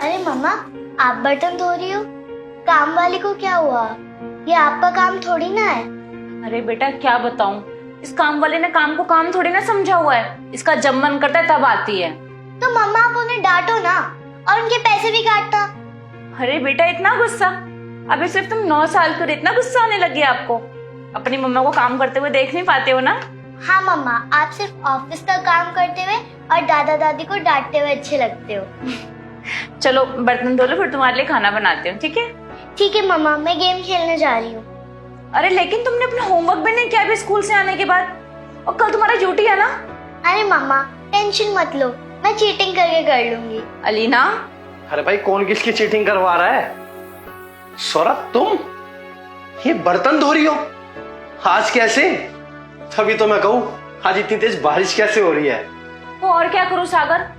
अरे मम्मा, आप बर्तन धो रही हो? काम वाली को क्या हुआ? ये आपका काम थोड़ी ना है। अरे बेटा क्या बताऊं, इस काम वाले ने काम को काम थोड़ी ना समझा हुआ है। इसका जब मन करता है तब आती है। तो मम्मा आप उन्हें डांटो ना और उनके पैसे भी काटता। अरे बेटा इतना गुस्सा, अभी सिर्फ तुम 9 साल के हो, इतना गुस्सा आने लगी है आपको? अपनी मम्मा को काम करते हुए देख नहीं पाते हो ना? हाँ मम्मा, आप सिर्फ ऑफिस का काम करते हुए और दादा दादी को डांटते हुए अच्छे लगते हो। चलो बर्तन धो लो, फिर तुम्हारे लिए खाना बनाते हो, ठीक है? ठीक है मम्मा, मैं गेम खेलने जा रही हूँ। अरे लेकिन तुमने अपना होमवर्क भी नहीं किया अभी स्कूल से आने के बाद, और कल तुम्हारा ड्यूटी है ना। अरे मम्मा टेंशन मत लो, मैं चीटिंग करके कर लूंगी। अलीना। अरे भाई कौन किसकी चीटिंग करवा रहा है? सौरभ तुम ये बर्तन धो रही हो आज कैसे? तभी तो मैं कहूँ आज इतनी तेज बारिश कैसे हो रही है? वो और क्या करूं सागर,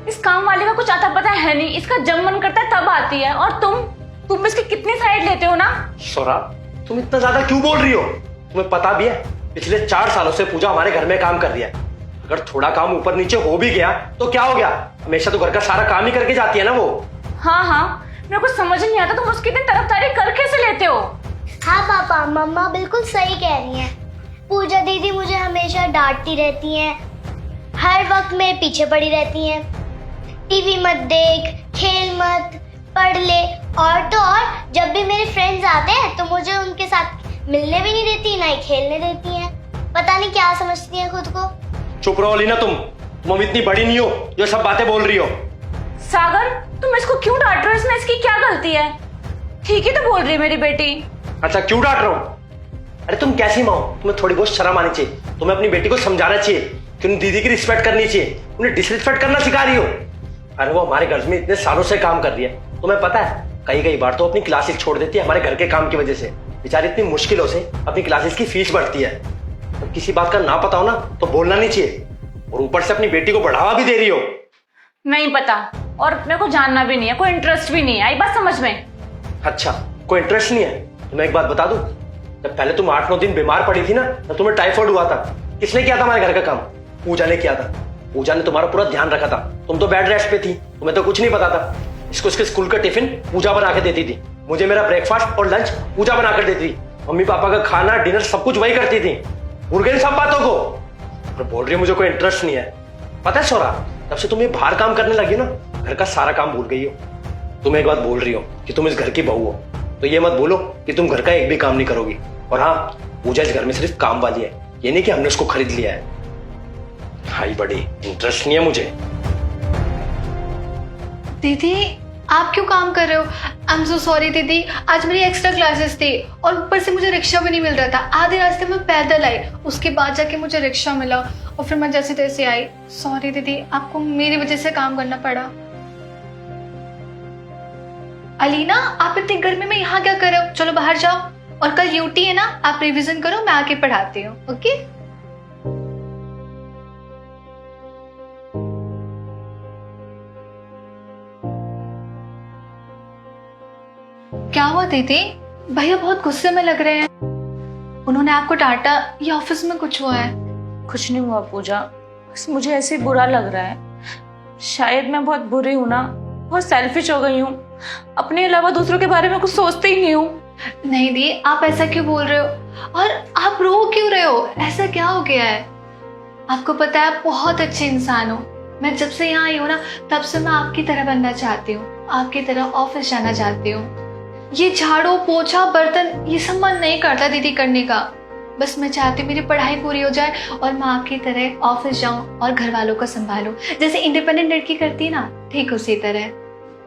इस काम वाले का कुछ आता पता है नहीं। इसका जब मन करता है तब आती है, और तुम इसकी कितनी साइड लेते हो ना। सौरभ तुम इतना ज्यादा क्यों बोल रही हो? तुम्हें पता भी है पिछले 4 सालों से पूजा हमारे घर में काम कर रही है। अगर थोड़ा काम ऊपर नीचे हो भी गया तो क्या हो गया, हमेशा तो घर का सारा काम ही करके जाती है ना वो। हाँ मेरे को समझ नहीं आता तुम उसकी इतनी तरफदारी कर कैसे लेते हो। हाँ पापा, मम्मा बिल्कुल सही कह रही हैं। पूजा दीदी मुझे हमेशा डांटती रहती हैं, हर वक्त मेरे पीछे पड़ी रहती हैं। टीवी मत देख, खेल मत, पढ़ ले, और तो और जब भी मेरे फ्रेंड्स आते हैं तो मुझे उनके साथ मिलने भी नहीं देती, ना ही खेलने देती हैं। पता नहीं क्या समझती हैं खुद को। चुप रहो अलीना, तुम इतनी बड़ी नहीं हो जो सब बातें बोल रही हो। सागर तुम इसको क्यों डांट रहे हो? इसमें इसकी क्या गलती है? ठीक ही तो बोल रही है मेरी बेटी। अच्छा क्यों डांट रहा हूँ? अरे तुम कैसी माँ हो, तुम्हें थोड़ी बहुत शर्म आनी चाहिए। तुम्हें अपनी बेटी को समझाना चाहिए कि उन्हें दीदी की रिस्पेक्ट करनी चाहिए, उन्हें डिसरिस्पेक्ट करना सिखा रही हो। अरे वो हमारे घर में इतने सालों से काम कर रही है, तुम्हें पता है कई बार तो अपनी क्लासेस छोड़ देती है हमारे घर के काम की वजह से। बेचारी इतनी मुश्किलों से अपनी क्लासेस की फीस भरती है। और किसी बात का ना पता हो ना तो बोलना नहीं चाहिए, और ऊपर से अपनी बेटी को बढ़ावा भी दे रही हो। नहीं पता, और मेरे को जानना भी नहीं है, कोई इंटरेस्ट भी नहीं है। आई बात समझ में? अच्छा कोई इंटरेस्ट नहीं है तो मैं एक बात बता दूं, जब पहले तुम 8-9 दिन बीमार पड़ी थी ना, तब तुम्हें टाइफाइड हुआ था। किसने किया था हमारे घर का काम? पूजा ने किया था। पूजा ने तुम्हारा पूरा ध्यान रखा था। तुम तो बेड रेस्ट पे थी, तुम्हें तो कुछ नहीं पता था। इसको इसके स्कूल का टिफिन पूजा बना के देती थी, मुझे मेरा ब्रेकफास्ट और लंच पूजा बना कर देती थी, मम्मी पापा का खाना डिनर सब कुछ वही करती थी। भूल गई सब बातों को, और बोल रही है मुझे कोई इंटरेस्ट नहीं है। पता है सोरा, तब से तुम ये बाहर काम करने लगी ना, घर का सारा काम भूल गई हो। तुम एक बात बोल रही हो कि तुम इस घर की बहू हो, तो ये मत बोलो कि तुम घर का एक भी काम नहीं करोगी। और हाँ, पूजा इस घर में सिर्फ काम वाली है, ये नहीं कि हमने उसको खरीद लिया है। हाई बड़ी इंटरेस्ट नहीं है मुझे। दीदी आप क्यों काम कर रहे हो? आई एम सो सॉरी दीदी, आज मेरी एक्स्ट्रा क्लासेस थी और ऊपर से मुझे रिक्शा भी नहीं मिल रहा था। आधे रास्ते में पैदल आई, उसके बाद जाके मुझे रिक्शा मिला और फिर मैं जैसे तैसे आई। सॉरी दीदी, आपको मेरी वजह से काम करना पड़ा। अलीना आप इतनी गर्मी में यहाँ क्या कर रहे हो? चलो बाहर जाओ, और कल ड्यूटी है ना, आप रिवीजन करो, मैं आके पढ़ाती हूँ। ओके क्या हुआ दीदी? भैया बहुत गुस्से में लग रहे हैं। उन्होंने आपको डांटा या ऑफिस में कुछ हुआ है? कुछ नहीं हुआ पूजा, बस मुझे ऐसे बुरा लग रहा है। शायद मैं बहुत बुरी हूँ ना, बहुत सेल्फिश हो गई हूँ, अपने अलावा दूसरों के बारे में कुछ सोचते ही नहीं हूँ। नहीं दी, आप ऐसा क्यों बोल रहे हो? और आप रो क्यों रहे हो? ऐसा क्या हो गया है? आपको पता है आप बहुत अच्छे इंसान हो। मैं जब से यहाँ आई हूँ ना, तब से मैं आपकी तरह बनना चाहती हूँ, आपकी तरह ऑफिस जाना चाहती हूँ। ये झाड़ू पोछा बर्तन ये सब मन नहीं करता दीदी करने का। बस मैं चाहती हूँ मेरी पढ़ाई पूरी हो जाए और मैं आपकी तरह ऑफिस जाऊँ और घर वालों को संभालूं, जैसे इंडिपेंडेंट लड़की करती है ना, ठीक उसी तरह।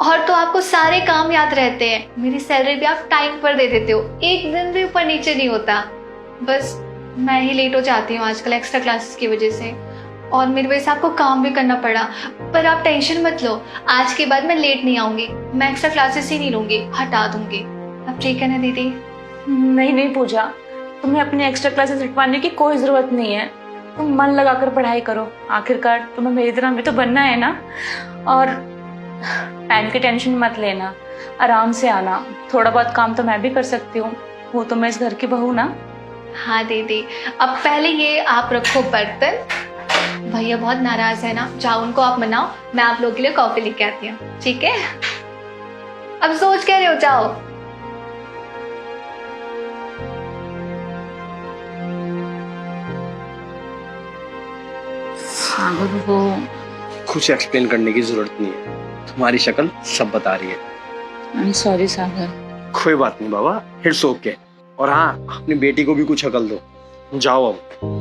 और तो आपको सारे काम याद रहते हैं, मेरी सैलरी भी आप टाइम पर दे देते हो, एक दिन भी ऊपर नीचे नहीं होता। बस मैं ही लेट हो जाती हूँ आजकल एक्स्ट्रा क्लासेस की वजह से, और मेरी वजह से आपको काम भी करना पड़ा। पर आप टेंशन मत लो, आज के बाद मैं लेट नहीं आऊंगी, मैं एक्स्ट्रा क्लासेस ही नहीं लूंगी, हटा दूंगी। अब ठीक है ना दीदी? नहीं पूजा, तुम्हें अपने एक्स्ट्रा क्लासेस हटवाने की कोई जरूरत नहीं है। तुम मन लगाकर पढ़ाई करो, आखिरकार तुम्हें मेरी तरह भी तो बनना है ना। और टाइम की टेंशन मत लेना, आराम से आना। थोड़ा बहुत काम तो मैं भी कर सकती हूँ, वो तो मैं इस घर की बहू ना। हाँ दीदी, अब पहले ये आप रखो बर्तन, भैया बहुत नाराज है ना, जाओ उनको आप मनाओ, मैं आप लोगों के लिए कॉफी लेके आती हूँ, ठीक है? अब सोच क्या रहे हो, जाओ। सागर वो कुछ एक्सप्लेन करने की जरूरत नहीं है, तुम्हारी शक्ल सब बता रही है। आई एम सॉरी सागर। कोई बात नहीं बाबा, इट्स ओके। और हाँ, अपनी बेटी को भी कुछ अकल दो। जाओ अब।